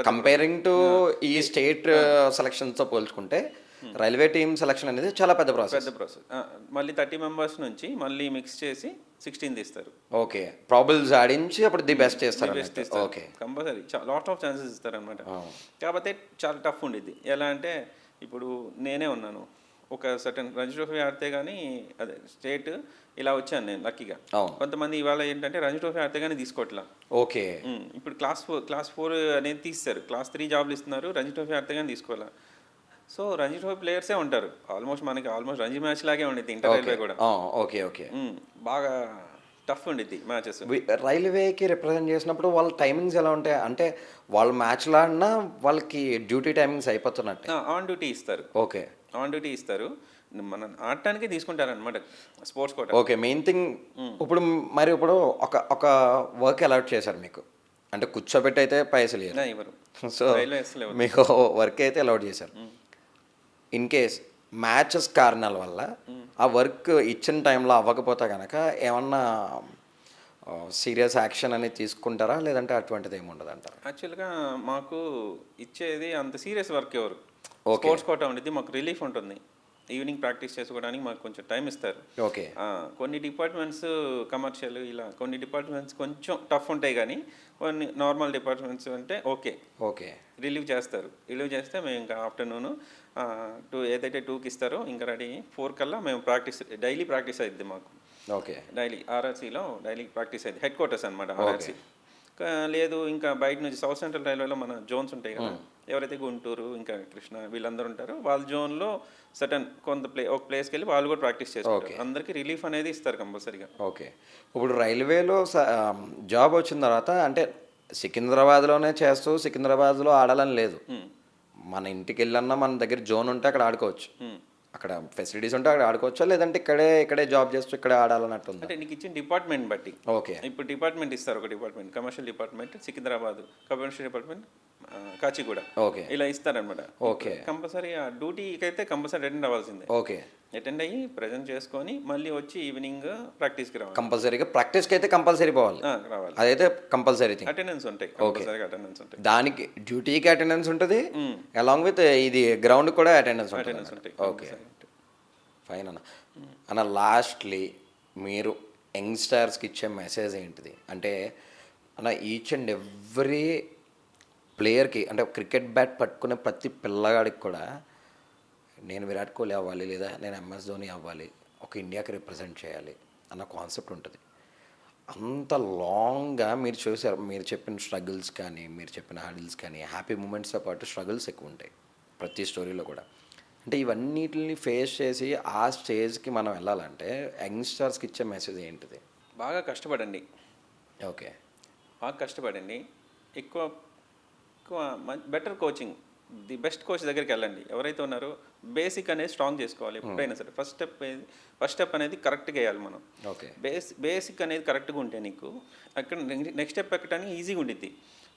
Comparing to ఈ state సెలక్షన్స్తో పోల్చుకుంటే railway team selection అనేది చాలా పెద్ద ప్రాసెస్. మళ్ళీ 30 మెంబర్స్ నుంచి మళ్ళీ మిక్స్ చేసి 16 తీస్తారు. ఓకే, ప్రాబుల్స్ ఆడించి అప్పుడు ది బెస్ట్ చేస్తారు. Okay, compulsory lot of chances ఇస్తారు అనమాట. కాకపోతే చాలా టఫ్ ఉండిద్ది. ఎలా అంటే ఇప్పుడు నేనే ఉన్నాను, ఒక సర్టన్ రంజీ ట్రోఫీ ఆడితే కానీ అదే స్టేట్ ఇలా వచ్చాను నేను లక్కీగా. కొంతమంది ఇవాళ ఏంటంటే రంజీ ట్రోఫీ ఆడితే కానీ తీసుకోవట్లా. ఓకే, ఇప్పుడు క్లాస్ 4 అనేది తీస్తారు, క్లాస్ 3 జాబ్లు ఇస్తున్నారు, రంజీ ట్రోఫీ ఆడితే కానీ తీసుకోవాలా. సో రంజీ ట్రోఫీ ప్లేయర్సే ఉంటారు మనకి ఆల్మోస్ట్ రంజీ మ్యాచ్ లాగే ఉండిద్ది ఇంటర్ రైల్వే కూడా. ఓకే ఓకే, బాగా టఫ్ ఉండిద్ది మ్యాచెస్. రైల్వేకి రిప్రజెంట్ చేసినప్పుడు వాళ్ళ టైమింగ్స్ ఎలా ఉంటాయి అంటే వాళ్ళ మ్యాచ్లో ఆడినా వాళ్ళకి డ్యూటీ టైమింగ్స్ అయిపోతున్నట్టు ఆన్ డ్యూటీ ఇస్తారు. ఓకే, ఆన్ డ్యూటీ ఇస్తారు, మనం ఆడటానికి తీసుకుంటారనమాట sports quota. Okay, main thing ఇప్పుడు ఒక వర్క్ అలాట్ చేశారు మీకు, అంటే కూర్చోబెట్టి అయితే పైసలు ఇవ్వరు. సో మీకు వర్క్ అయితే అలౌట్ చేశారు. ఇన్ కేస్ మ్యాచెస్ కారణాల వల్ల ఆ వర్క్ ఇచ్చిన టైంలో అవ్వకపోతే కనుక ఏమన్నా సీరియస్ యాక్షన్ అనేది తీసుకుంటారా, లేదంటే అటువంటిది ఏమి ఉండదు అంటారా? యాక్చువల్గా మాకు ఇచ్చేది అంత సీరియస్ వర్క్ ఎవరు, స్పోర్ట్స్ కోట ఉండేది, మాకు రిలీఫ్ ఉంటుంది. ఈవినింగ్ ప్రాక్టీస్ చేసుకోవడానికి మాకు కొంచెం టైం ఇస్తారు. ఓకే, కొన్ని డిపార్ట్మెంట్స్ కమర్షియల్ ఇలా కొన్ని డిపార్ట్మెంట్స్ కొంచెం టఫ్ ఉంటాయి, కానీ కొన్ని నార్మల్ డిపార్ట్మెంట్స్ అంటే ఓకే రిలీవ్ చేస్తారు. రిలీవ్ చేస్తే మేము ఇంకా ఆఫ్టర్నూన్ ఏదైతే 2కి ఇస్తారో ఇంకా రెడీ 4 కల్లా మేము డైలీ ప్రాక్టీస్ అవుద్ది మాకు. ఓకే, డైలీ ఆర్ఆర్సీలో డైలీ ప్రాక్టీస్ అయింది, హెడ్ క్వార్టర్స్ అనమాట ఆర్ఆర్సీ. లేదు ఇంకా బయట నుంచి సౌత్ సెంట్రల్ రైల్వేలో మన జోన్స్ ఉంటాయి కదా, ఎవరైతే గుంటూరు ఇంకా కృష్ణ వీళ్ళందరూ ఉంటారో వాళ్ళ జోన్లో సటన్ ఒక ప్లేస్కి వెళ్ళి వాళ్ళు కూడా ప్రాక్టీస్ చేసుకుంటారు. అందరికీ రిలీఫ్ అనేది ఇస్తారు కంపల్సరీగా. ఓకే, ఇప్పుడు రైల్వేలో జాబ్ వచ్చిన తర్వాత అంటే సికింద్రాబాద్లోనే చేస్తూ సికింద్రాబాద్లో ఆడాలని లేదు, మన ఇంటికి వెళ్ళన్నా మన దగ్గర జోన్ ఉంటే అక్కడ ఆడుకోవచ్చు, అక్కడ ఫెసిలిటీస్ ఉంటే అక్కడ ఆడుకోవచ్చా, లేదంటే ఇక్కడే జాబ్ చేస్తూ ఇక్కడే ఆడాలన్నట్టు ఉంది? అంటే నీకు ఇచ్చిన డిపార్ట్మెంట్ బట్టి. ఓకే, ఇప్పుడు డిపార్ట్మెంట్ ఇస్తారు, ఒక department commercial department Secunderabad, commercial department Kachiguda, okay ఇలా ఇస్తారనమాట. ఓకే, కంపల్సరీ ఆ డ్యూటీకి అయితే కంపల్సరీ అటెండ్ అవ్వాల్సిందే. ఓకే, అటెండ్ అయ్యి ప్రజెంట్ చేసుకొని మళ్ళీ వచ్చి ఈవినింగ్ ప్రాక్టీస్కి రావాలి. కంపల్సరీగా ప్రాక్టీస్కి అయితే కంపల్సరీ పోవాలి, రావాలి, అదైతే కంపల్సరీ థింగ్. అటెండెన్స్ ఉంటాయి, అటెండెన్స్ ఉంటాయి, దానికి డ్యూటీకి అటెండెన్స్ ఉంటుంది, అలాంగ్ విత్ ఇది గ్రౌండ్ కూడా అటెండెన్స్ ఉంటాయి. ఓకే, ఫైన్ అన్న లాస్ట్లీ మీరు యంగ్స్టర్స్కి ఇచ్చే మెసేజ్ ఏంటిది అంటే అన్న, ఈచ్ అండ్ ఎవ్రీ ప్లేయర్కి అంటే క్రికెట్ బ్యాట్ పట్టుకునే ప్రతి పిల్లగాడికి కూడా నేను విరాట్ కోహ్లీ అవ్వాలి, లేదా నేను ఎంఎస్ ధోని అవ్వాలి, ఒక ఇండియాకి రిప్రజెంట్ చేయాలి అన్న కాన్సెప్ట్ ఉంటుంది. అంత లాంగ్గా మీరు చూసారు, మీరు చెప్పిన స్ట్రగుల్స్ కానీ మీరు చెప్పిన హార్డిల్స్ కానీ హ్యాపీ మూమెంట్స్తో పాటు స్ట్రగుల్స్ ఎక్కువ ఉంటాయి ప్రతి స్టోరీలో కూడా. అంటే ఇవన్నిటిని ఫేస్ చేసి ఆ స్టేజ్కి మనం వెళ్ళాలంటే యంగ్స్టర్స్కి ఇచ్చే మెసేజ్ ఏంటిది? బాగా కష్టపడండి. ఓకే, బాగా కష్టపడండి, ఎక్కువ better coaching, the best coach దగ్గరికి వెళ్ళండి. ఎవరైతే ఉన్నారో బేసిక్ అనేది స్ట్రాంగ్ చేసుకోవాలి ఎప్పుడైనా సరే. ఫస్ట్ స్టెప్ అనేది కరెక్ట్గా వేయాలి మనం. ఓకే, బేసిక్ అనేది కరెక్ట్గా ఉంటే నీకు అక్కడ నెక్స్ట్ స్టెప్ ఎక్కడానికి ఈజీగా ఉండిద్ది.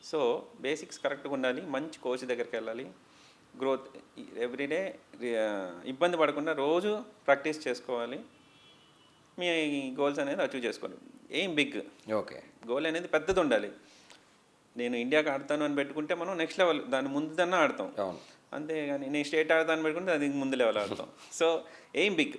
సో బేసిక్స్ కరెక్ట్గా ఉండాలి, మంచి కోచ్ దగ్గరికి వెళ్ళాలి, గ్రోత్ ఎవ్రీడే ఇబ్బంది పడకుండా రోజు ప్రాక్టీస్ చేసుకోవాలి, మీ గోల్స్ అనేది అచీవ్ చేసుకోవాలి. ఏం బిగ్ ఓకే గోల్ అనేది పెద్దది ఉండాలి. నేను ఇండియాకి ఆడతాను అని పెట్టుకుంటే మనం నెక్స్ట్ లెవెల్ దాని ముందుదన్నా ఆడతాం, అంతేగాని నేను స్టేట్ ఆడతాను పెట్టుకుంటే అది ముందు లెవెల్ ఆడతాం. So aim big.